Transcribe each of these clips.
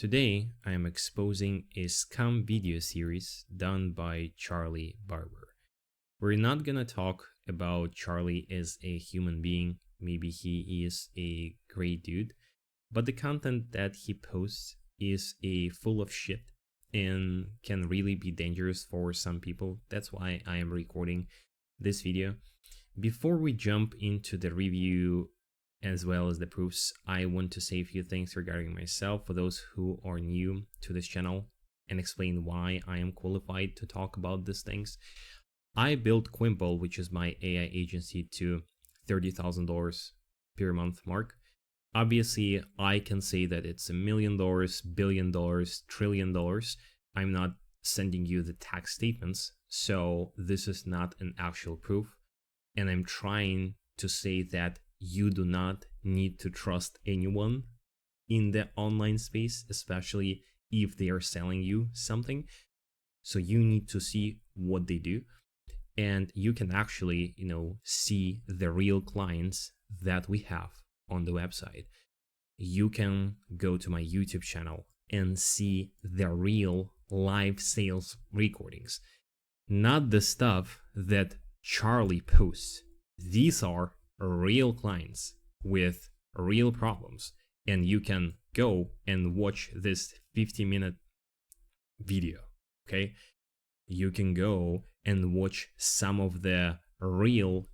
Today, I am exposing a scam video series done by Charlie Barber. We're not gonna talk about Charlie as a human being, maybe he is a great dude, but the content that he posts is full of shit and can really be dangerous for some people. That's why I am recording this video. Before we jump into the review as well as the proofs, I want to say a few things regarding myself for those who are new to this channel and explain why I am qualified to talk about these things. I built Quimple, which is my AI agency, to $30,000 per month mark. Obviously, I can say that it's $1 million, $1 billion, $1 trillion. I'm not sending you the tax statements, so this is not an actual proof. And I'm trying to say that you do not need to trust anyone in the online space, especially if they are selling you something. So you need to see what they do. And you can actually, see the real clients that we have on the website. You can go to my YouTube channel and see the real live sales recordings, not the stuff that Charlie posts. These are real clients with real problems, and you can go and watch this 50-minute video. Okay, you can go and watch some of the real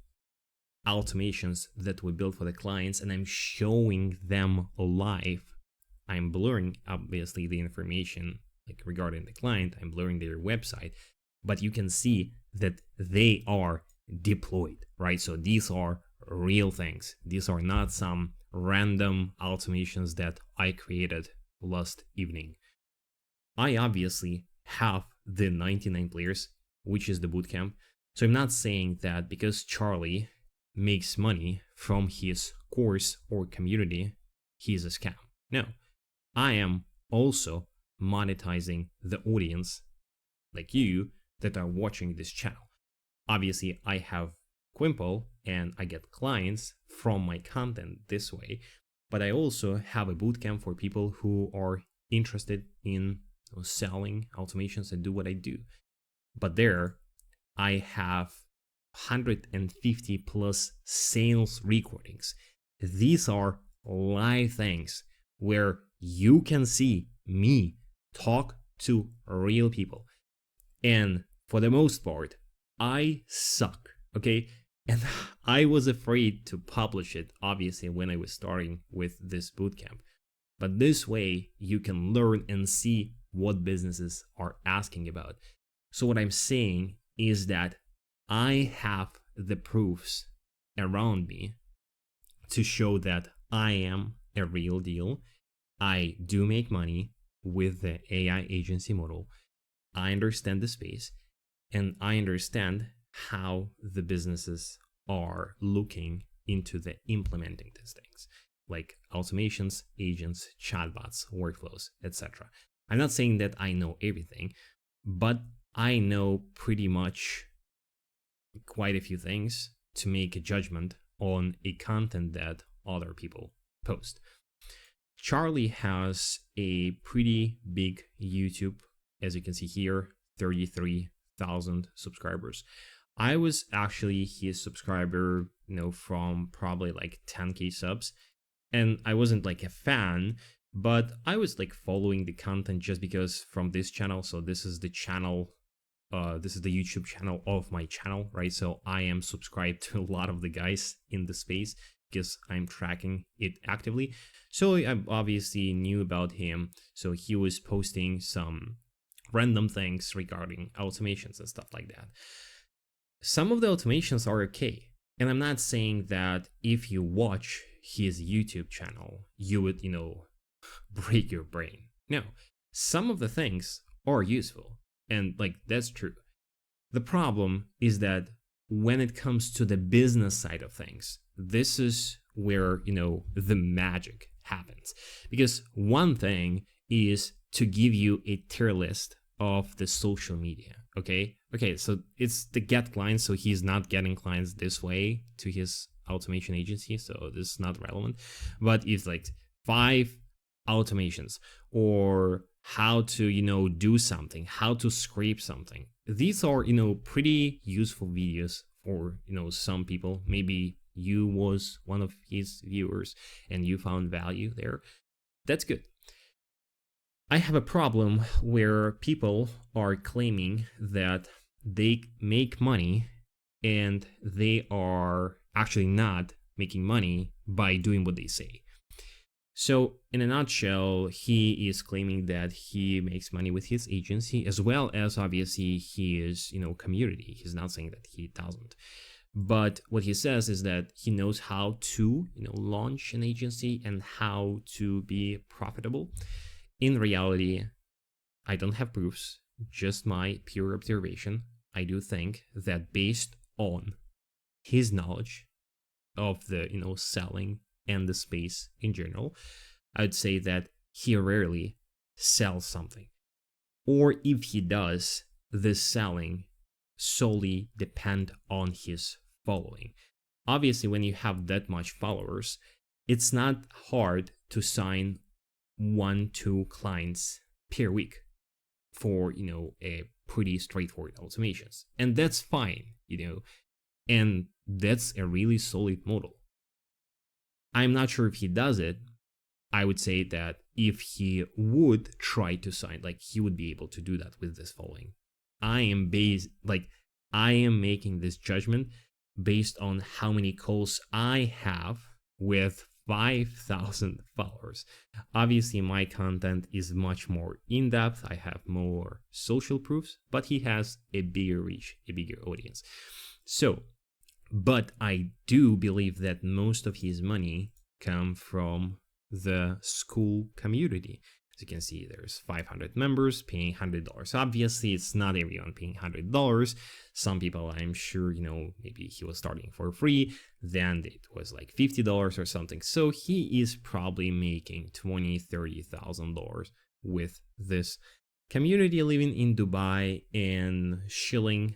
automations that we built for the clients, and I'm showing them live. I'm blurring obviously the information like regarding the client, I'm blurring their website, but you can see that they are deployed, right? So these are real things. These are not some random automations that I created last evening. I obviously have the 99 players, which is the bootcamp. So I'm not saying that because Charlie makes money from his course or community, he's a scam. No, I am also monetizing the audience like you that are watching this channel. Obviously, I have Quimple and I get clients from my content this way, but I also have a bootcamp for people who are interested in selling automations and do what I do. But there I have 150 plus sales recordings. These are live things where you can see me talk to real people. And for the most part, I suck, okay? And I was afraid to publish it, obviously, when I was starting with this bootcamp. But this way, you can learn and see what businesses are asking about. So what I'm saying is that I have the proofs around me to show that I am a real deal. I do make money with the AI agency model. I understand the space, and I understand how the businesses are looking into the implementing these things like automations, agents, chatbots, workflows, etc. I'm not saying that I know everything, but I know pretty much quite a few things to make a judgment on a content that other people post. Charlie has a pretty big YouTube, as you can see here, 33,000 subscribers. I was actually his subscriber, from probably like 10k subs, and I wasn't like a fan, but I was like following the content just because from this channel. So this is the channel, this is the YouTube channel of my channel, right? So I am subscribed to a lot of the guys in the space because I'm tracking it actively. So I obviously knew about him. So he was posting some random things regarding automations and stuff like that. Some of the automations are okay. And I'm not saying that if you watch his YouTube channel, you would, break your brain. No, some of the things are useful. And like, that's true. The problem is that when it comes to the business side of things, this is where, the magic happens. Because one thing is to give you a tier list of the social media. Okay, so it's to get clients, so he's not getting clients this way to his automation agency, so this is not relevant. But it's like 5 automations or how to, do something, how to scrape something. These are, pretty useful videos for, some people. Maybe you was one of his viewers and you found value there. That's good. I have a problem where people are claiming that they make money and they are actually not making money by doing what they say. So in a nutshell, he is claiming that he makes money with his agency, as well as obviously his, community. He's not saying that he doesn't. But what he says is that he knows how to, launch an agency and how to be profitable. In reality, I don't have proofs, just my pure observation. I do think that based on his knowledge of the, selling and the space in general, I'd say that he rarely sells something. Or if he does, the selling solely depend on his following. Obviously, when you have that much followers, it's not hard to sign 1-2 clients per week for, a pretty straightforward automations. And that's fine, and that's a really solid model. I'm not sure if he does it. I would say that if he would try to sign, he would be able to do that with this following. I am making this judgment based on how many calls I have with 5,000 followers. Obviously, my content is much more in-depth. I have more social proofs, but he has a bigger reach, a bigger audience. So, but I do believe that most of his money come from the Skool community. As you can see, there's 500 members paying $100. Obviously, it's not everyone paying $100. Some people, I'm sure, maybe he was starting for free, then it was like $50 or something. So he is probably making $20,000, $30,000 with this community living in Dubai and shilling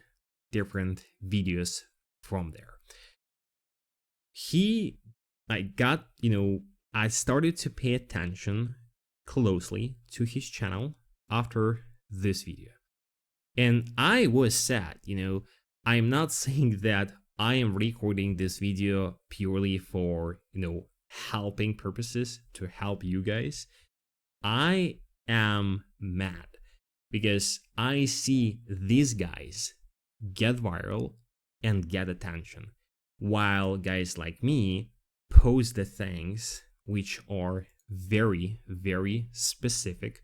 different videos from there. I started to pay attention closely to his channel after this video. And I was sad, I'm not saying that I am recording this video purely for, helping purposes, to help you guys. I am mad because I see these guys get viral and get attention, while guys like me post the things which are very, very specific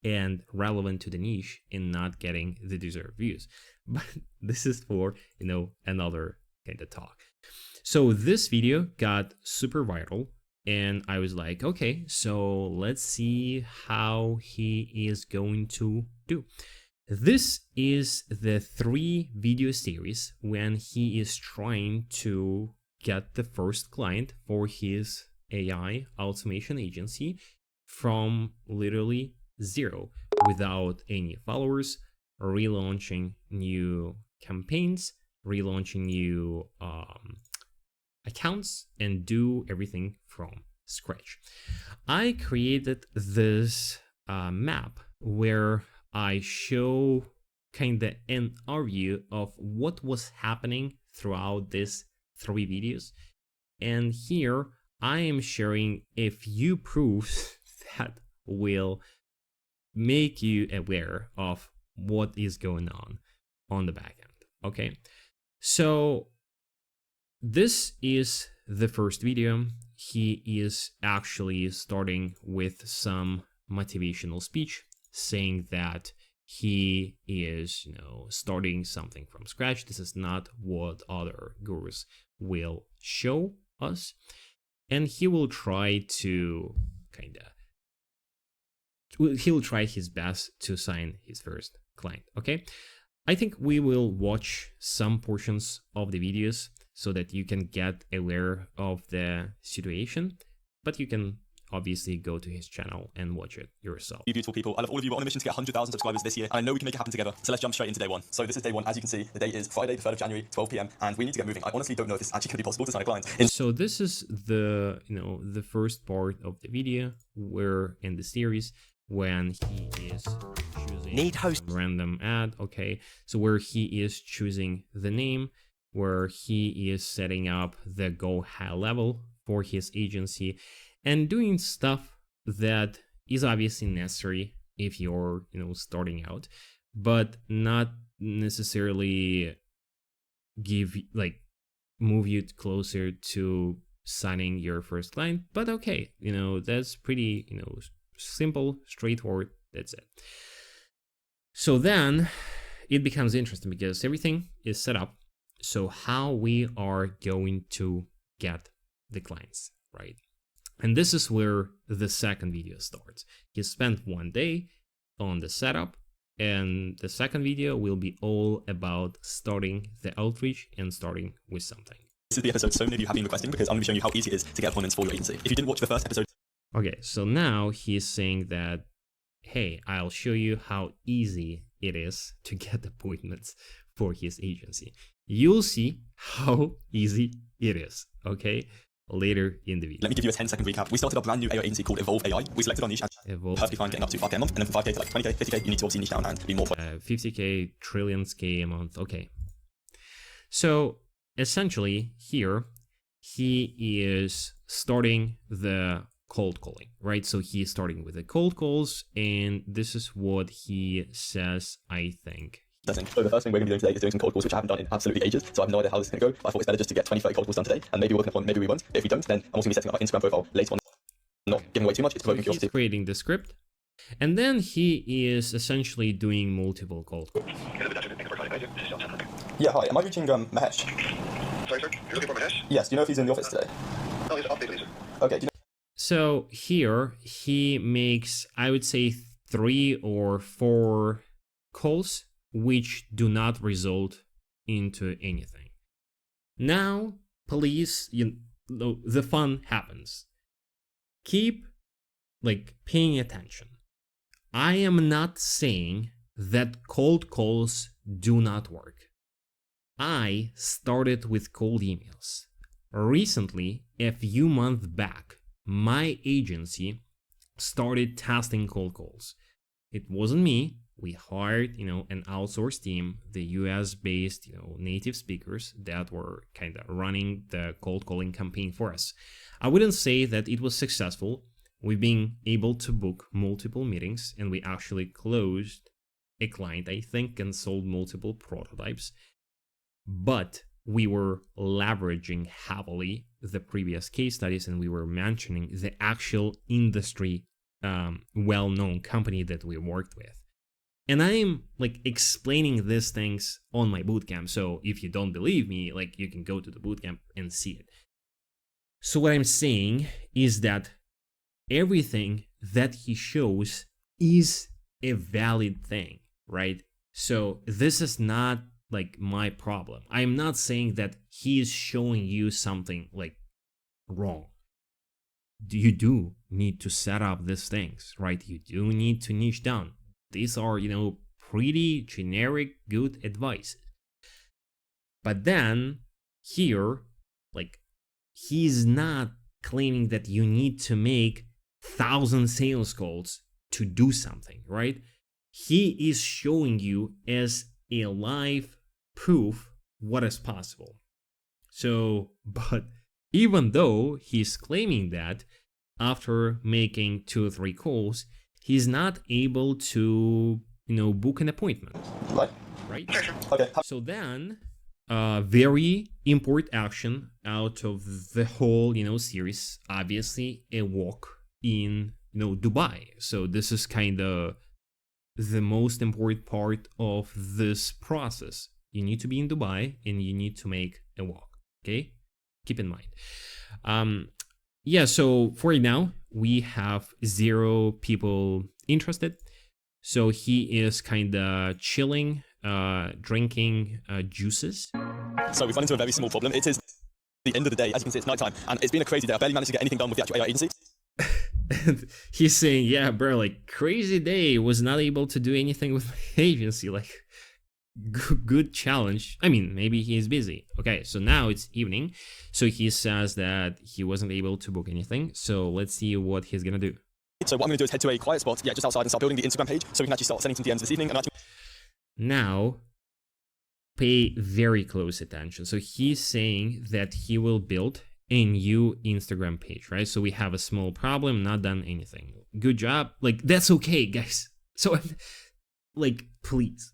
and relevant to the niche and not getting the deserved views. But this is for, another kind of talk. So this video got super viral and I was like, okay, so let's see how he is going to do. This is the 3 video series when he is trying to get the first client for his AI automation agency from literally zero, without any followers, relaunching new campaigns, relaunching new accounts, and do everything from scratch. I created this map where I show kind of an overview of what was happening throughout these 3 videos. And here I am sharing a few proofs that will make you aware of what is going on the back end. Okay, so this is the first video. He is actually starting with some motivational speech saying that he is, starting something from scratch. This is not what other gurus will show us. And he will try to he'll try his best to sign his first client. Okay, I think we will watch some portions of the videos so that you can get aware of the situation, but you can obviously go to his channel and watch it yourself. You beautiful people. I love all of you. We're on a mission to get 100,000 subscribers this year, and I know we can make it happen together. So let's jump straight into day one. So this is day one. As you can see, the date is Friday, the 3rd of January, 12 p.m. and we need to get moving. I honestly don't know if it's actually going to be possible to sign a client. So this is the, the first part of the video where in the series when he is choosing random ad. Okay, so where he is choosing the name, where he is setting up the go high level for his agency and doing stuff that is obviously necessary if you're, starting out, but not necessarily move you closer to signing your first client. But okay, that's pretty, simple, straightforward. That's it. So then it becomes interesting because everything is set up. So how we are going to get the clients, right? And this is where the second video starts. He spent one day on the setup, and the second video will be all about starting the outreach and starting with something. This is the episode so many of you have been requesting because I'm going to be showing you how easy it is to get appointments for your agency. If you didn't watch the first episode... Okay, so now he's saying that, hey, I'll show you how easy it is to get appointments for his agency. You'll see how easy it is, okay? Later in the video. Let me give you a 10-second recap. We started a brand new AI agency called Evolve AI. We selected our niche and perfectly fine getting up to 5k a month, and then from 5k to like 20k, 50k, you need to obviously niche down and be more... 50k, trillions k a month, okay. So essentially here, he is starting the cold calling, right? So he is starting with the cold calls, and this is what he says, I think. So the first thing we're going to be doing today is doing some cold calls, which I haven't done in absolutely ages, so I have no idea how this is going to go. But I thought it's better just to get 20, 30 cold calls done today, and maybe we'll work on it, maybe we won't. If we don't, then I'm also going to be setting up my Instagram profile later on. Not giving away too much, it's provoking curiosity. He's creating the script, and then he is essentially doing multiple cold calls. Yeah, hi, am I reaching Mahesh? Sorry, sir, you're looking for Mahesh? Yes, do you know if he's in the office today? No, he's off day, sir. Okay, do you know... So here, he makes, I would say, 3 or 4 calls which do not result into anything. Now, please, the fun happens. Keep, paying attention. I am not saying that cold calls do not work. I started with cold emails. Recently, a few months back, my agency started testing cold calls. It wasn't me. We hired, an outsourced team, the US-based, native speakers that were kind of running the cold calling campaign for us. I wouldn't say that it was successful. We've been able to book multiple meetings, and we actually closed a client, I think, and sold multiple prototypes. But we were leveraging heavily the previous case studies, and we were mentioning the actual industry, well-known company that we worked with. And I'm explaining these things on my bootcamp. So if you don't believe me, you can go to the bootcamp and see it. So what I'm saying is that everything that he shows is a valid thing, right? So this is not my problem. I'm not saying that he is showing you something wrong. You do need to set up these things, right? You do need to niche down. These are, pretty generic good advice. But then here, he's not claiming that you need to make 1,000 sales calls to do something, right? He is showing you as a live proof what is possible. So, but even though he's claiming that after making 2 or 3 calls, he's not able to, book an appointment. Right? Okay. So then, very important action out of the whole, series, obviously a walk in, Dubai. So this is kind of the most important part of this process. You need to be in Dubai and you need to make a walk. Okay? Keep in mind. Yeah, so for now, we have 0 people interested. So he is kind of chilling, drinking juices. So we've run into a very small problem. It is the end of the day. As you can see, it's nighttime, and it's been a crazy day. I barely managed to get anything done with the actual AI agency. And he's saying, yeah, bro, like crazy day, was not able to do anything with my agency. Like, good challenge. I mean, maybe he's busy. Okay, so now it's evening. So he says that he wasn't able to book anything. So let's see what he's gonna do. So what I'm going to do is head to a quiet spot, just outside, and start building the Instagram page so we can actually start sending some DMs this evening. And actually... Now, pay very close attention. So he's saying that he will build a new Instagram page, right? So we have a small problem, not done anything. Good job. Like, that's okay, guys. So, like, please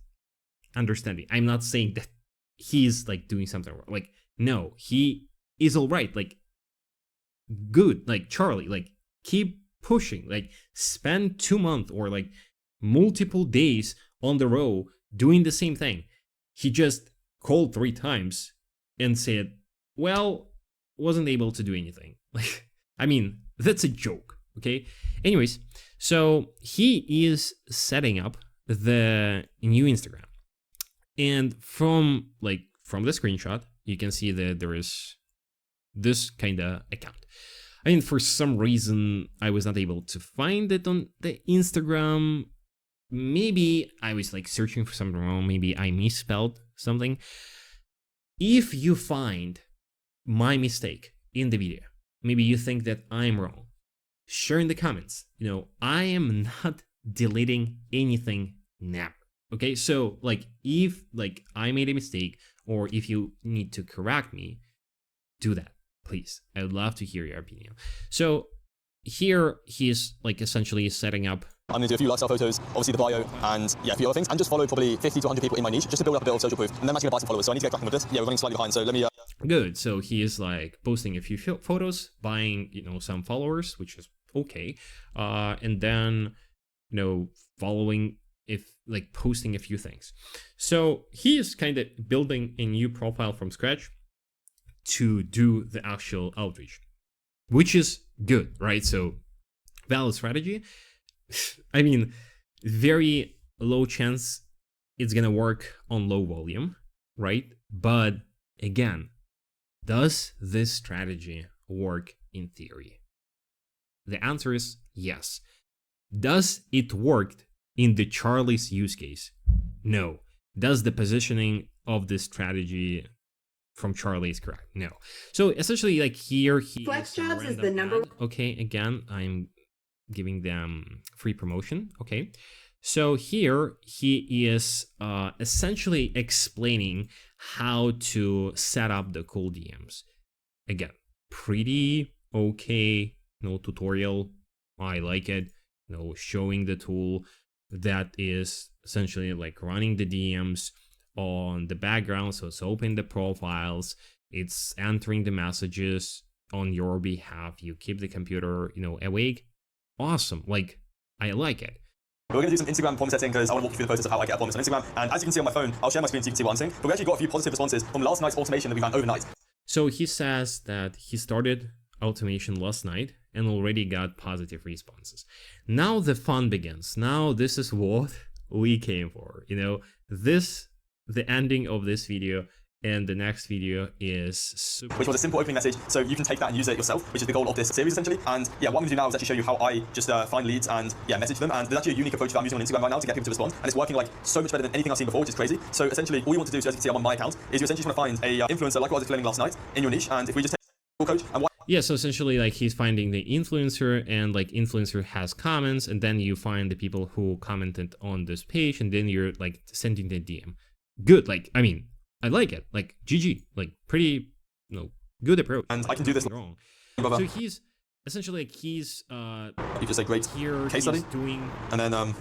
understand me. I'm not saying that he's like doing something wrong. Like, no, he is all right. Like, good. Like, Charlie, like, keep pushing. Like, spend 2 months or like multiple days on the row doing the same thing. He just called 3 times and said, well, wasn't able to do anything. Like, I mean, that's a joke, okay? Anyways, so he is setting up the new Instagram. And from the screenshot, you can see that there is this kind of account. I mean, for some reason, I was not able to find it on the Instagram. Maybe I was like searching for something wrong. Maybe I misspelled something. If you find my mistake in the video, maybe you think that I'm wrong, share in the comments. You know, I am not deleting anything now. Okay, so like if like I made a mistake or if you need to correct me, do that, please. I would love to hear your opinion. So here he's like essentially setting up. I'm going to do a few lifestyle photos, obviously the bio, and a few other things, and just follow probably 50 to 100 people in my niche, just to build up a bit of social proof. And then I'm actually going to buy some followers, so I need to get cracking with this. Yeah, we're running slightly behind, so let me... Good, so he is like posting a few photos, buying, some followers, which is okay. And then, following, posting a few things. So he is kind of building a new profile from scratch to do the actual outreach, which is good, right? So valid strategy. I mean, very low chance it's gonna work on low volume, right? But again, does this strategy work in theory? The answer is yes. Does it work in the Charlie's use case? No. Does the positioning of this strategy from Charlie is correct? No. So essentially, like here, FlexJobs is the number. Okay, again, I'm giving them free promotion. Okay, so here he is essentially explaining how to set up the cool DMs. Again, pretty okay, tutorial. I like it. Showing the tool that is essentially like running the DMs on the background. So it's opening the profiles, it's entering the messages on your behalf. You keep the computer, awake. Awesome. Like, I like it. We're going to do some Instagram appointment setting because I want to walk you through the process of how I get appointments on Instagram. And as you can see on my phone, I'll share my screen so you can see what I'm saying. But we actually got a few positive responses from last night's automation that we ran overnight. So he says that he started automation last night and already got positive responses. Now the fun begins. Now this is what we came for. The ending of this video and the next video is super... Which was a simple opening message, so you can take that and use it yourself, which is the goal of this series essentially. And what I'm going to do now is actually show you how I just find leads and message them. And there's actually a unique approach that I'm using on Instagram right now to get people to respond, and it's working like so much better than anything I've seen before, which is crazy. So essentially, all you want to do, so as you can see I'm on my account, is you essentially just want to find a influencer like what I was explaining last night in your niche. And if we just take coach and what... Yeah, so essentially like he's finding the influencer, and like influencer has comments, and then you find the people who commented on this page, and then you're like sending the DM. Good, like, I mean, I like it. Like, GG. Like, pretty, good approach. And I can do this wrong. So he's essentially like you just say great here case study doing and then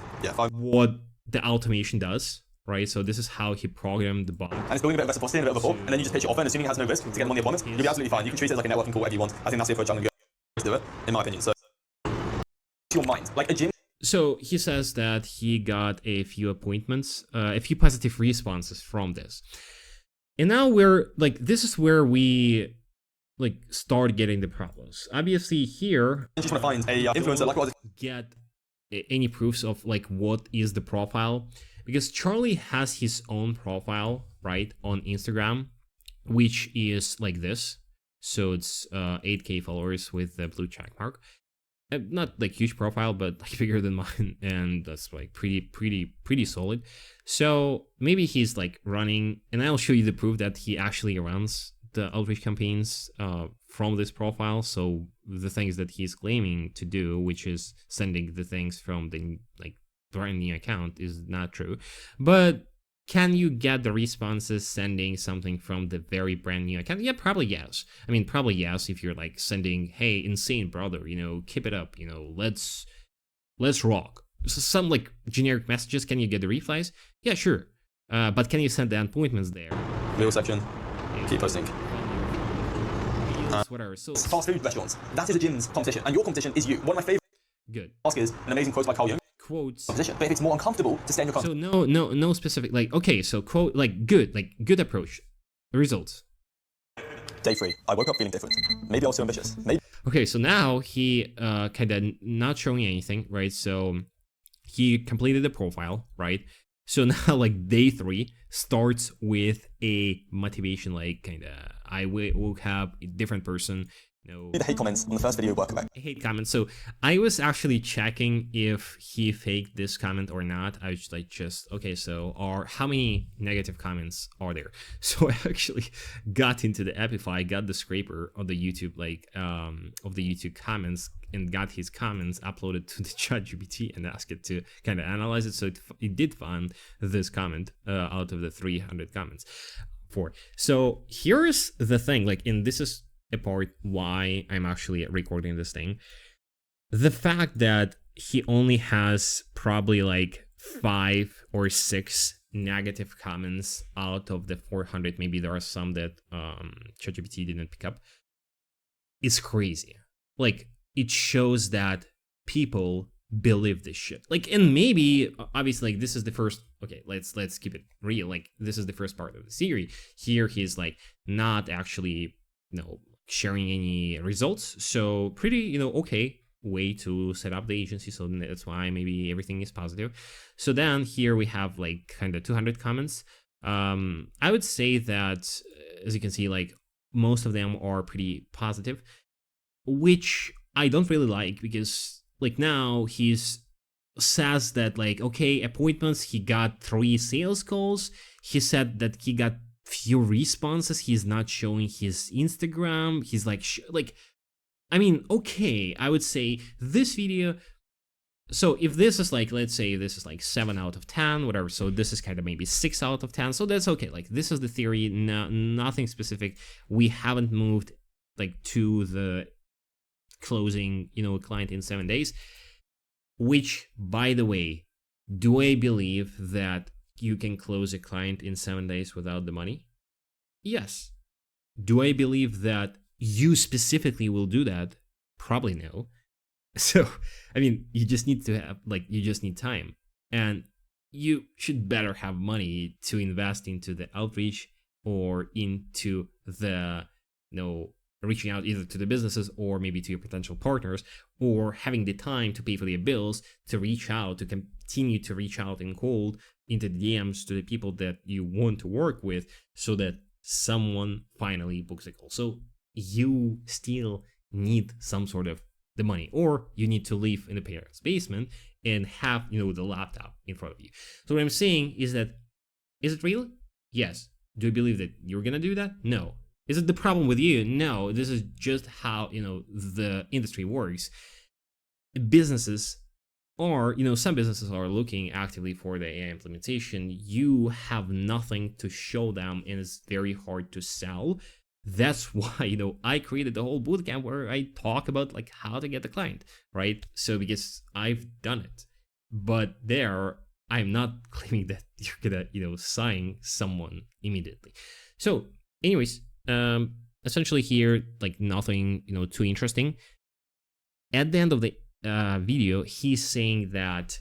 what the automation does, right? So this is how he programmed the bot. And it's building a bit of reciprocity and a bit of rapport, and then you just pitch it offer, and assuming it has no risk to get them on the appointments, you'll be absolutely fine. You can treat it like a networking call, whatever you want. I think that's the approach I'm going to do it, in my opinion. So, to your mind, like a gym. So he says that he got a few appointments, a few positive responses from this. And now we're like, this is where we like start getting the problems. Obviously here, I just want to find a influencer like what get any proofs of like what is the profile, because Charlie has his own profile, right, on Instagram, which is like this. So it's 8K followers with the blue check mark. not like huge profile, but like bigger than mine, and that's like pretty solid. So maybe he's like running, and I'll show you the proof that he actually runs the outreach campaigns from this profile. So the things that he's claiming to do, which is sending the things from the like brand new account, is not true. But can you get the responses sending something from the very brand new account? Yeah, probably yes. I mean, probably yes, if you're like sending, hey, insane brother, you know, keep it up, you know, let's rock. So some like generic messages, can you get the replies? Yeah, sure. But can you send the appointments there? Middle section. Keep posting. Whatever. So Fast food restaurants. That is a gym's competition, and your competition is you. One of my favorite good ask is an amazing quote by Carl Jung. quotes. Competition. But if it's more uncomfortable to stay in your So no specific, like, okay, so quote, like good approach. Results. Day 3. I woke up feeling different. Maybe I was too ambitious. Maybe. Okay, so now he kind of not showing anything, right? So he completed the profile, right? So now like day 3 starts with a motivation, like kind of I will have a different person. No. The hate comments on the first video were correct. I hate comments. So I was actually checking if he faked this comment or not. I was like, okay, so how many negative comments are there? So I actually got into the Epify, got the scraper of the YouTube, like of the YouTube comments, and got his comments uploaded to the ChatGPT and asked it to kind of analyze it. So it did find this comment out of the 300 comments. So here's the thing, like, and this is a part why I'm actually recording this thing. The fact that he only has probably like 5 or 6 negative comments out of the 400, maybe there are some that ChatGPT didn't pick up, is crazy. Like, it shows that people believe this shit. Like, and maybe obviously like this is the first, okay, let's keep it real, like this is the first part of the series. Here he's like not actually, you know, sharing any results, so pretty, you know, okay way to set up the agency, so that's why maybe everything is positive. So then here we have like kind of 200 comments. I would say that, as you can see, like most of them are pretty positive, which I don't really like, because like now he's says that like, okay, appointments, he got 3 sales calls, he said that he got few responses, he's not showing his Instagram, he's like I mean, okay, I would say this video, so if this is like, let's say this is like 7 out of 10, whatever, so this is kind of maybe 6 out of 10, so that's okay. Like, this is the theory, nothing specific. We haven't moved like to the closing, you know, a client in 7 days, which, by the way, do I believe that you can close a client in 7 days without the money? Yes. Do I believe that you specifically will do that? Probably no. So, I mean, you just need to have, like, you just need time. And you should better have money to invest into the outreach or into the, you know, reaching out either to the businesses or maybe to your potential partners, or having the time to pay for their bills, to reach out, to continue to reach out in cold into the DMs to the people that you want to work with, so that someone finally books a call. So you still need some sort of the money, or you need to live in the parents' basement and have, you know, the laptop in front of you. So what I'm saying is that, is it real? Yes. Do I believe that you're gonna do that? No. Is it the problem with you? No. This is just how, you know, the industry works. Businesses are, you know, some businesses are looking actively for the AI implementation. You have nothing to show them, and it's very hard to sell. That's why, you know, I created the whole bootcamp where I talk about like how to get the client, right? So because I've done it, but there I'm not claiming that you're gonna, you know, sign someone immediately. So anyways, essentially here, like nothing, you know, too interesting. At the end of the video, he's saying that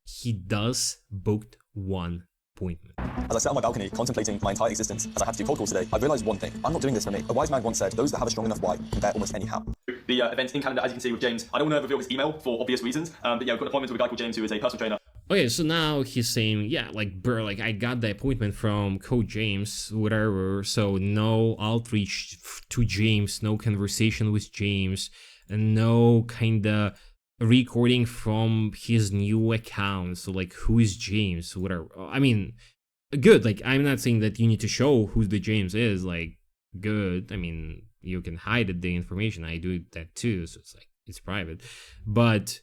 he does booked 1 appointment. As I sat on my balcony contemplating my entire existence as I had to do cold calls today, I realized one thing: I'm not doing this for me. A wise man once said, those that have a strong enough why can bear almost any how. The event in Canada, as you can see with James, I don't want to reveal his email for obvious reasons, but yeah, we've got an appointment with a guy called James who is a personal trainer. Okay, so now he's saying, yeah, like, bro, like, I got the appointment from Coach James, whatever, so no outreach to James, no conversation with James, no kind of recording from his new account. So like, who is James? Whatever. I mean, good. Like, I'm not saying that you need to show who the James is. Like, good. I mean, you can hide the information. I do that too. So it's like, it's private. But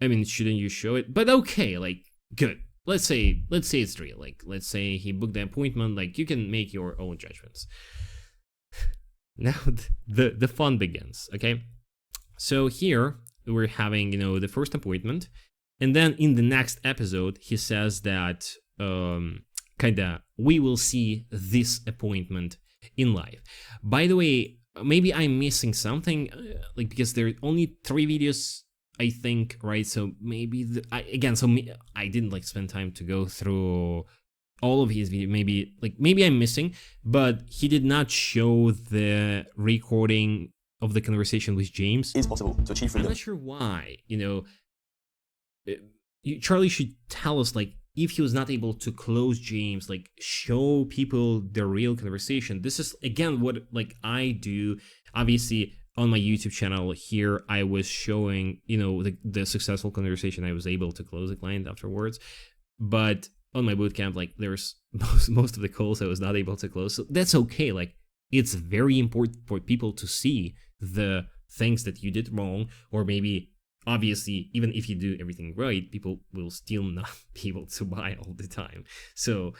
I mean, shouldn't you show it? But okay, like, good. Let's say it's real. Like, let's say he booked the appointment. Like, you can make your own judgments. Now the fun begins. Okay, so here we're having, you know, the first appointment, and then in the next episode he says that kinda we will see this appointment in live. By the way, maybe I'm missing something, like, because there are only 3 videos, I think, right? So maybe I didn't like spend time to go through all of his videos. Maybe I'm missing, but he did not show the recording of the conversation with James. Is possible to achieve I'm freedom. not sure why. You know, Charlie should tell us, like, if he was not able to close James, like, show people the real conversation. This is again what, like, I do. Obviously, on my YouTube channel here, I was showing, you know, the successful conversation. I was able to close the client afterwards, but on my bootcamp, like, there's most of the calls I was not able to close. So that's okay. Like, it's very important for people to see the things that you did wrong, or maybe, obviously, even if you do everything right, people will still not be able to buy all the time. So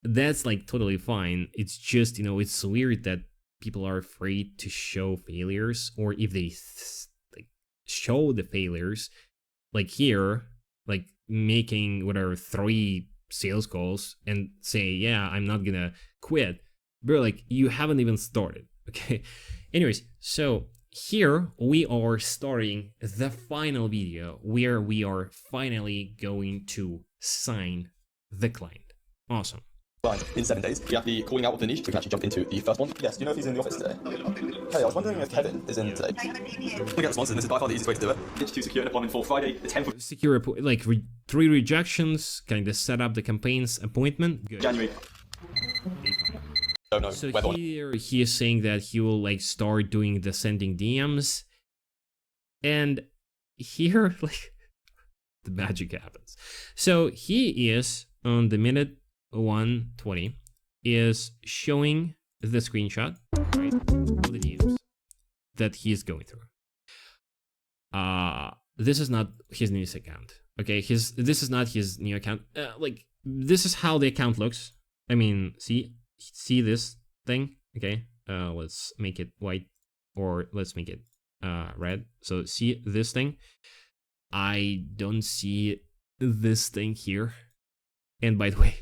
that's like totally fine. It's just, you know, it's weird that people are afraid to show failures, or if they like show the failures, like here, like making whatever 3 sales calls and say, yeah, I'm not gonna quit. Bro, like, you haven't even started. Okay. Anyways, so here we are starting the final video where we are finally going to sign the client. Awesome. Client in 7 days. We have the calling out of the niche. We can actually jump into the first one. Yes, do you know if he's in the office today? Hey, I was wondering if Kevin is in today. To get responses, and this is by far the easiest way to do it. It's to secure an appointment for Friday, the 10th of Secure, like, 3 rejections, kind of set up the campaign's appointment. Good. January. Don't know So whether or not. here he is saying that he will, like, start doing the sending DMs, and here, like, the magic happens. So he is on the minute 120 is showing the screenshot, right, of the DMs that he's going through. This is not his new account. Okay, this is not his new account. Like, this is how the account looks. I mean, see this thing? Okay, let's make it white, or let's make it red. So see this thing? I don't see this thing here. And by the way,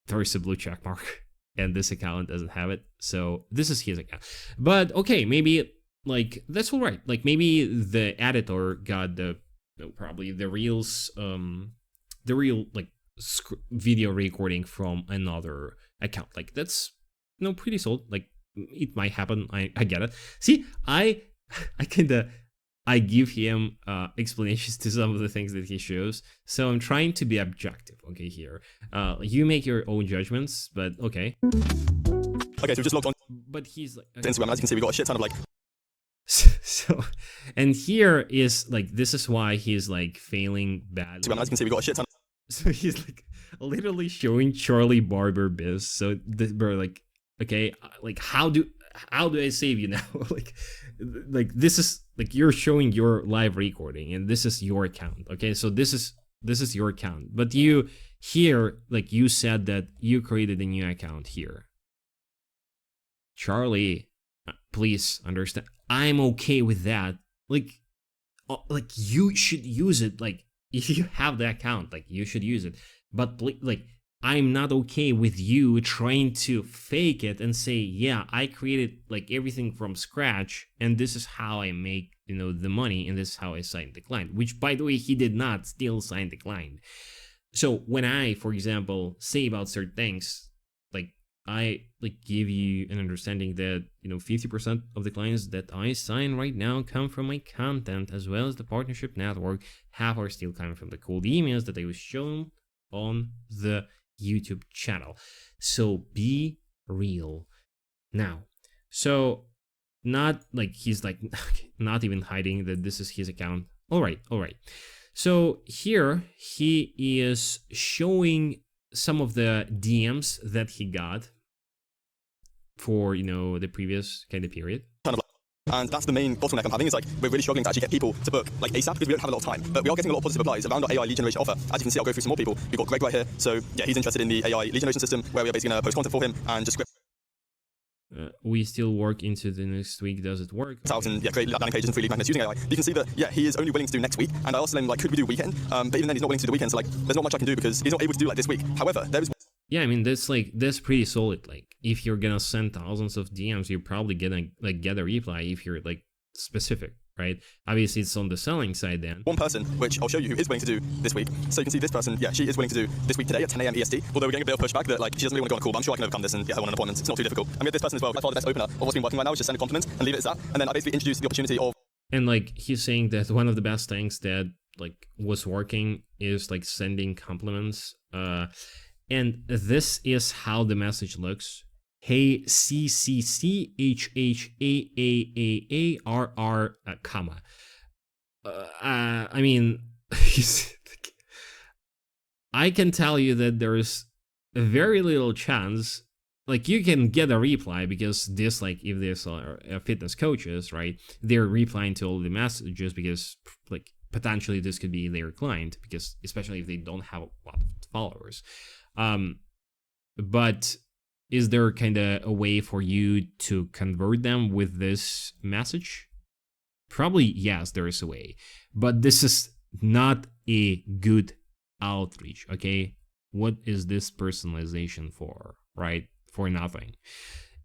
there is a blue check mark, and this account doesn't have it. So this is his account. But okay, maybe, like, that's all right. Like, maybe the editor got probably the reels, the real, like, video recording from another account. Like, that's, you know, pretty solid. Like, it might happen. I get it. See, I give him explanations to some of the things that he shows, so I'm trying to be objective. Okay, here, you make your own judgments, but okay. Okay, so we just logged on But he's like, to Instagram, and as you can see, we got a shit ton of, like, so, and here is, like, this is why he's, like, failing badly. Instagram, as you can see, we got a shit ton. So he's, like, literally showing Charlie Barber biz. So this, bro, like, okay, like, how do I save you now? like this is, like, you're showing your live recording, and this is your account. Okay, so this is your account, but you here, like, you said that you created a new account here. Charlie, please understand, I'm okay with that. Like you should use it. Like, if you have the account, like, you should use it. But like, I'm not okay with you trying to fake it and say, yeah, I created, like, everything from scratch, and this is how I make, you know, the money, and this is how I signed the client. Which, by the way, he did not still sign the client. So when I, for example, say about certain things, like, I, like, give you an understanding that, you know, 50% of the clients that I sign right now come from my content, as well as the partnership network. Half are still coming from the cold emails that I was shown on the YouTube channel. So be real. Now, so not like he's like not even hiding that this is his account. All right. So here he is showing some of the DMs that he got for, the previous kind of period. And that's the main bottleneck I'm having, is like we're really struggling to actually get people to book like ASAP because we don't have a lot of time. But we are getting a lot of positive replies around our AI lead generation offer. As you can see, I'll go through some more people. We've got Greg right here. So yeah, he's interested in the AI lead generation system where we are basically going to post content for him and just script We still work into the next week. Does it work? out and create landing pages and free lead magnets using AI. You can see that he is only willing to do next week. And I asked him like, could we do weekend? But even then, he's not willing to do the weekend. So like, there's not much I can do because he's not able to do like this week. However, there is. Yeah, I mean that's pretty solid. Like if you're gonna send thousands of DMs, you're probably gonna like get a reply if you're like specific, right? Obviously, it's on the selling side then. One person, which I'll show you, who is willing to do this week. So you can see this person, yeah, she is willing to do this week today at 10 a.m. EST. Although we're getting a bit of pushback that like she doesn't really want to go on a call, but I'm sure I can overcome this and get her on an appointment. It's not too difficult. And we have this person as well. By far the best opener of what's been working right now is just send a compliment and leave it as that. And then I basically introduce the opportunity of. And like he's saying that one of the best things that like was working is like sending compliments. And this is how the message looks. Hey, CCCHHAAAARR, comma. I mean, I can tell you that there's very little chance. Like you can get a reply because this, like, if there's fitness coaches, right? They're replying to all the messages because, like, potentially this could be their client because, especially if they don't have a lot of followers. But is there kind of a way for you to convert them with this message? Probably yes, there is a way, but this is not a good outreach, okay? What is this personalization for, right? For nothing.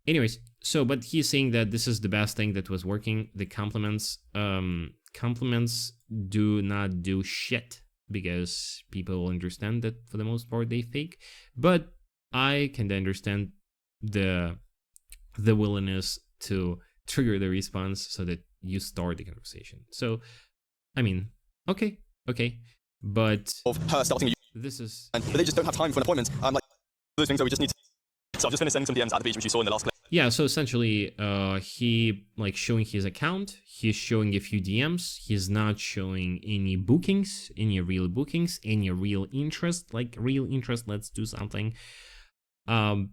Anyways, so, but he's saying that this is the best thing that was working. The compliments do not do shit because people understand that for the most part they fake, but I can understand the willingness to trigger the response so that you start the conversation. So, I mean, okay, but Of her starting this is... but they just don't have time for an appointment. Like those things that we just need to. So I've just finished sending some DMs at the beach, which you saw in the last clip. Yeah, so essentially, he like showing his account, he's showing a few DMs, he's not showing any bookings, any real bookings, any real interest, let's do something. And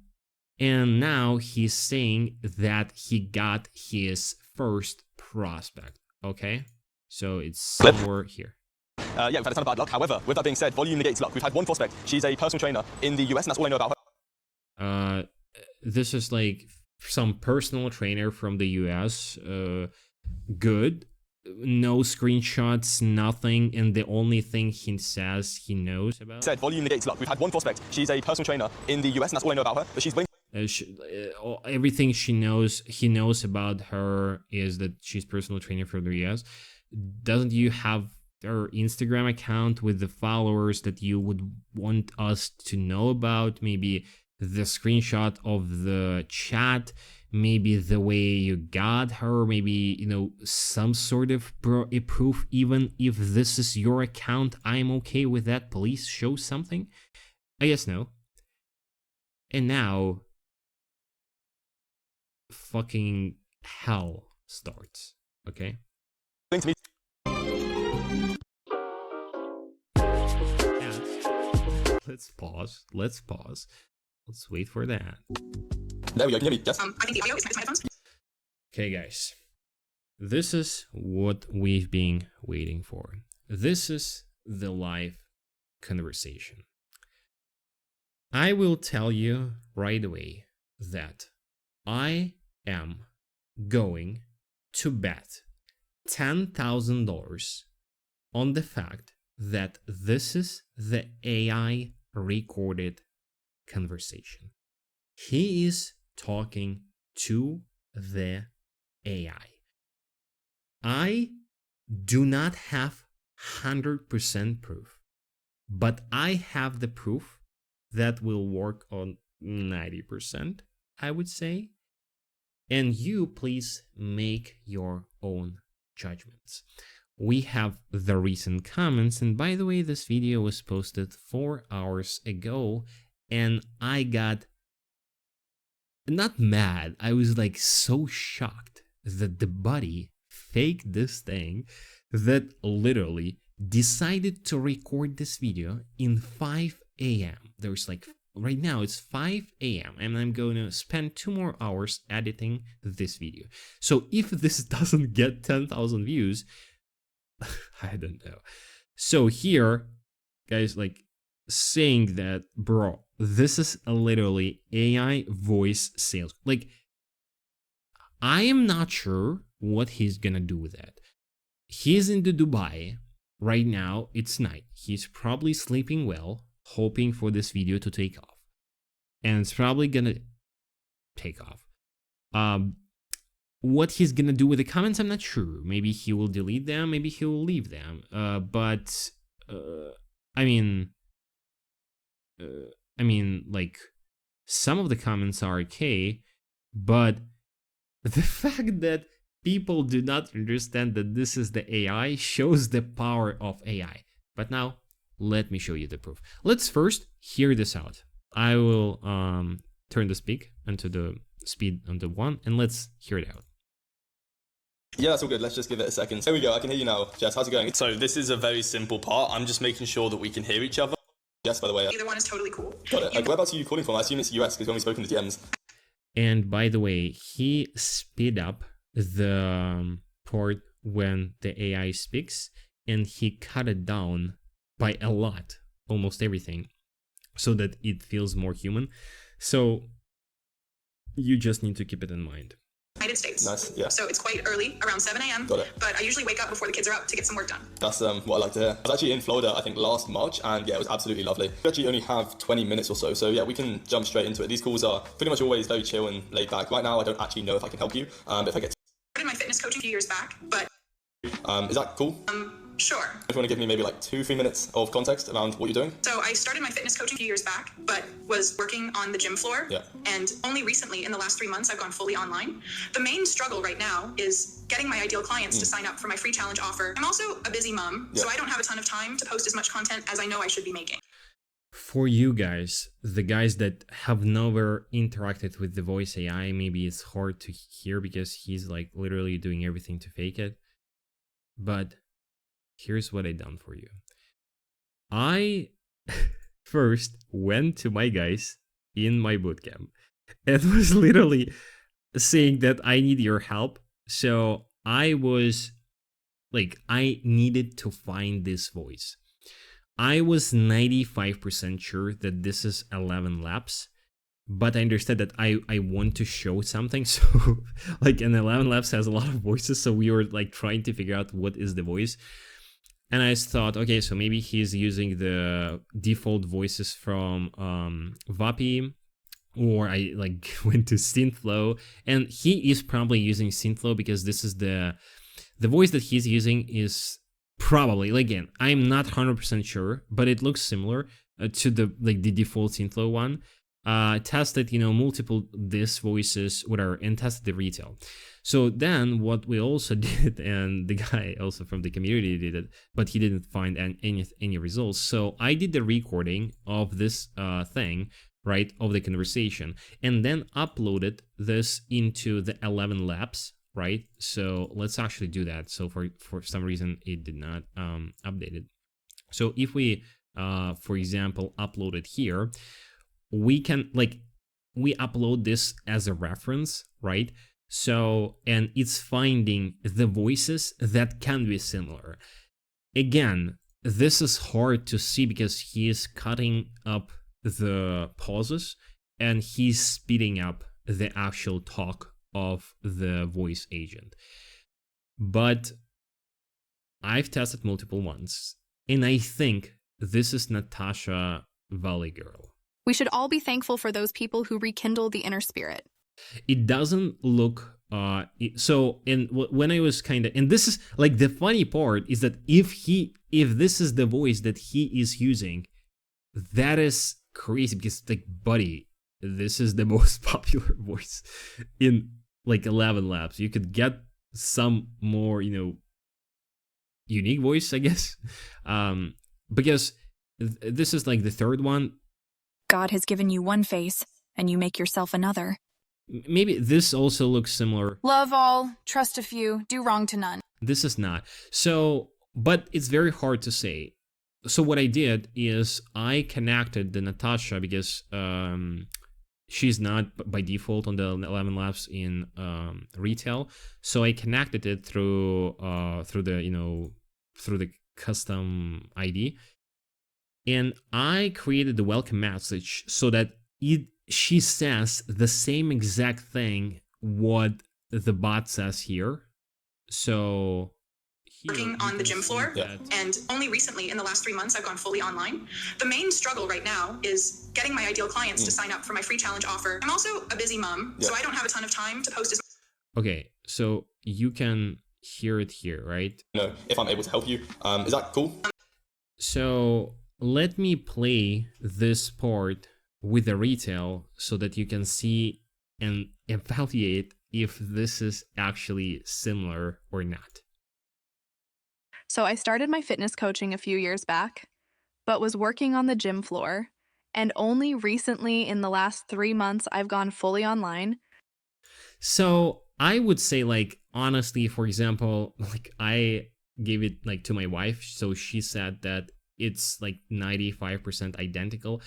now he's saying that he got his first prospect, okay? So it's somewhere here. Yeah, we've had a ton of bad luck. However, with that being said, volume negates luck. We've had one prospect. She's a personal trainer in the US, and that's all I know about her. This is like some personal trainer from the US. Good. No screenshots, nothing, and the only thing he says he knows about. Said volume negates luck. We've had one prospect. She's a personal trainer in the US, and that's all I know about her. But she's willing. Everything he knows about her is that she's personal trainer for the US. Doesn't you have her Instagram account with the followers that you would want us to know about? Maybe the screenshot of the chat, maybe the way you got her, maybe, some sort of proof. Even if this is your account, I'm okay with that. Please show something. I guess no. And now fucking hell starts, okay? To meet. Let's pause. Let's wait for that. There we go. Can you hear me? Yes. I think the audio is my headphones. Okay, guys. This is what we've been waiting for. This is the live conversation. I will tell you right away that I am going to bet $10,000 on the fact that this is the AI recorded conversation. He is talking to the AI. I do not have 100% proof, but I have the proof that will work on 90%, I would say. And you please make your own judgments. We have the recent comments, and by the way, this video was posted 4 hours ago, and I got not mad, I was like so shocked that the body faked this thing that literally decided to record this video in 5 a.m. There's like, right now it's 5 a.m. and I'm going to spend 2 more hours editing this video. So if this doesn't get 10,000 views, I don't know. So here, guys, like saying that, bro, this is literally AI voice sales. Like, I am not sure what he's gonna do with that. He's in the Dubai right now. It's night. He's probably sleeping well, hoping for this video to take off, and it's probably gonna take off. What he's gonna do with the comments, I'm not sure. Maybe he will delete them. Maybe he will leave them. But I mean, like, some of the comments are okay, but the fact that people do not understand that this is the AI shows the power of AI. But now, let me show you the proof. Let's first hear this out. I will turn the speak onto the speed onto 1, and let's hear it out. Yeah, that's all good. Let's just give it a second. There we go. I can hear you now. Jess, how's it going? So this is a very simple part. I'm just making sure that we can hear each other. Jess, by the way. Either one is totally cool. Got it. Whereabouts are you calling from? I assume it's US because when we spoke in the DMs. And by the way, he speed up the part when the AI speaks, and he cut it down by a lot, almost everything, so that it feels more human. So you just need to keep it in mind. United States. Nice, yeah. So it's quite early, around 7 a.m. Got it. But I usually wake up before the kids are up to get some work done. That's what I like to hear. I was actually in Florida, I think, last March, and yeah, it was absolutely lovely. We actually only have 20 minutes or so yeah, we can jump straight into it. These calls are pretty much always very chill and laid back. Right now, I don't actually know if I can help you, but if I get Started my fitness coaching a few years back, but is that cool? sure. If you want to give me maybe like 2-3 minutes of context around what you're doing. So I started my fitness coaching a few years back, but was working on the gym floor. Yeah. And only recently, in the last 3 months, I've gone fully online. The main struggle right now is getting my ideal clients to sign up for my free challenge offer. I'm also a busy mom, so I don't have a ton of time to post as much content as I know I should be making. For you guys, the guys that have never interacted with the voice AI, maybe it's hard to hear because he's like literally doing everything to fake it. But here's what I done for you. I first went to my guys in my bootcamp and was literally saying that I need your help. So I was like, I needed to find this voice. I was 95% sure that this is 11 Labs, but I understood that I want to show something. So like, an 11 Labs has a lot of voices, so we were like trying to figure out what is the voice. And I thought, okay, so maybe he's using the default voices from Vapi, or I like went to Synthflow, and he is probably using Synthflow because this is the voice that he's using is probably, again, I'm not 100% sure, but it looks similar to the default Synthflow one. Tested, multiple this voices, whatever, and tested the retail. So then what we also did, and the guy also from the community did it, but he didn't find any results. So I did the recording of this thing, right, of the conversation, and then uploaded this into the 11 Labs, right? So let's actually do that. So for some reason it did not update it. So if we, for example, upload it here, we can we upload this as a reference, right? So, and it's finding the voices that can be similar. Again, this is hard to see because he is cutting up the pauses and he's speeding up the actual talk of the voice agent. But I've tested multiple ones, and I think this is Natasha Valley Girl. We should all be thankful for those people who rekindle the inner spirit. It doesn't look so, and when I was kind of, and this is like the funny part is that if this is the voice that he is using, that is crazy because, like, buddy, this is the most popular voice in like 11 Labs. You could get some more, unique voice, I guess, because this is like the third one. God has given you one face, and you make yourself another. maybe this also looks similar. Love all, trust a few, do wrong to none. This is not. So, but it's very hard to say. So what I did is I connected the Natasha because she's not by default on the 11 Labs in retail. So I connected it through the custom ID, and I created the welcome message so that she says the same exact thing what the bot says here. So working on the gym floor, and only recently in the last 3 months I've gone fully online. The main struggle right now is getting my ideal clients to sign up for my free challenge offer. I'm also a busy mom, so I don't have a ton of time to post as. Okay, so you can hear it here, right? You know, if I'm able to help you, is that cool? So let me play this part with the retail so that you can see and evaluate if this is actually similar or not. So I started my fitness coaching a few years back, but was working on the gym floor. And only recently in the last 3 months, I've gone fully online. So I would say, like, honestly, for example, like I gave it like to my wife. So she said that it's like 95% identical.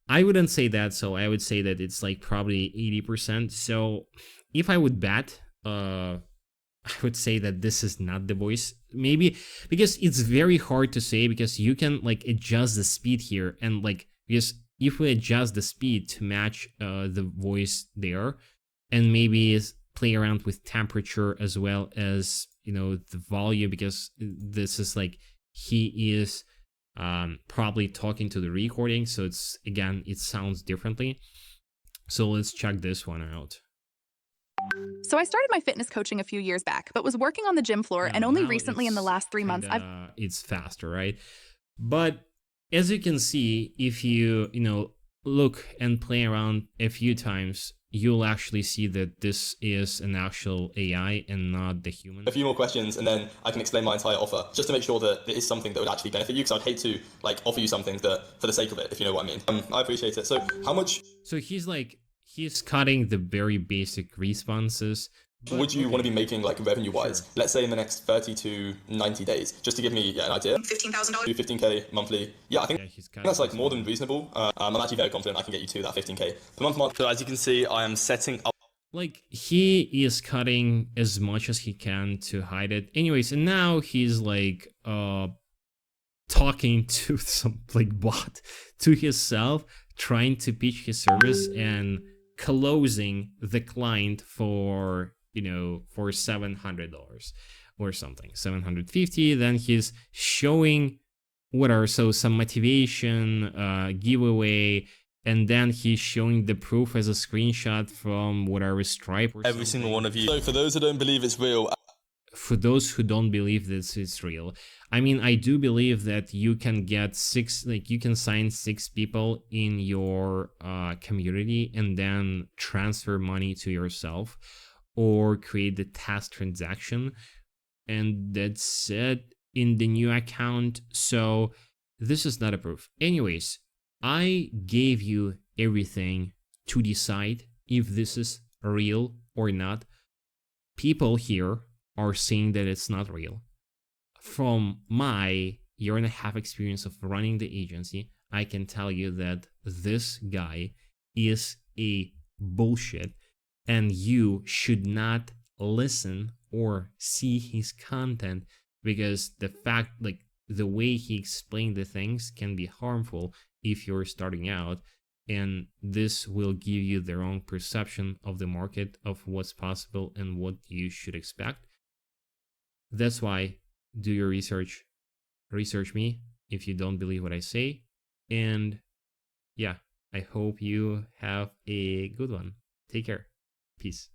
I wouldn't say that. So I would say that it's like probably 80%. So if I would bet, I would say that this is not the voice, maybe because it's very hard to say because you can like adjust the speed here, and like because if we adjust the speed to match the voice there, and maybe play around with temperature as well as the volume, because this is like he is probably talking to the recording, so it's again it sounds differently. So let's check this one out. So I started my fitness coaching a few years back, but was working on the gym floor, and only recently in the last 3 months it's faster, right? But as you can see, if you look and play around a few times, you'll actually see that this is an actual AI and not the human. A few more questions and then I can explain my entire offer, just to make sure that it is something that would actually benefit you, because I'd hate to like offer you something that for the sake of it, if you know what I mean. I appreciate it. So how much? So he's cutting the very basic responses. Would you want to be making like revenue wise? Sure. Let's say in the next 30 to 90 days, just to give me an idea. $15,000. 15K monthly. Yeah, I think that's like more than reasonable. I'm actually very confident I can get you to that 15K per month mark. So as you can see, I am setting up. Like he is cutting as much as he can to hide it. Anyways, and now he's like talking to some like bot to himself, trying to pitch his service and closing the client for for $700 or something, 750. Then he's showing some motivation giveaway, and then he's showing the proof as a screenshot from whatever Stripe or every single one of you. So for those who don't believe it's real, for those who don't believe this is real, I mean, I do believe that you can get you can sign 6 people in your community and then transfer money to yourself or create the test transaction, and that's it in the new account. So this is not a proof. Anyways, I gave you everything to decide if this is real or not. People here are saying that it's not real. From my 1.5 year experience of running the agency, I can tell you that this guy is a bullshit, and you should not listen or see his content, because the fact, like the way he explained the things can be harmful if you're starting out, and this will give you the wrong perception of the market, of what's possible and what you should expect. That's why do your research. Research me if you don't believe what I say. And yeah, I hope you have a good one. Take care. Peace.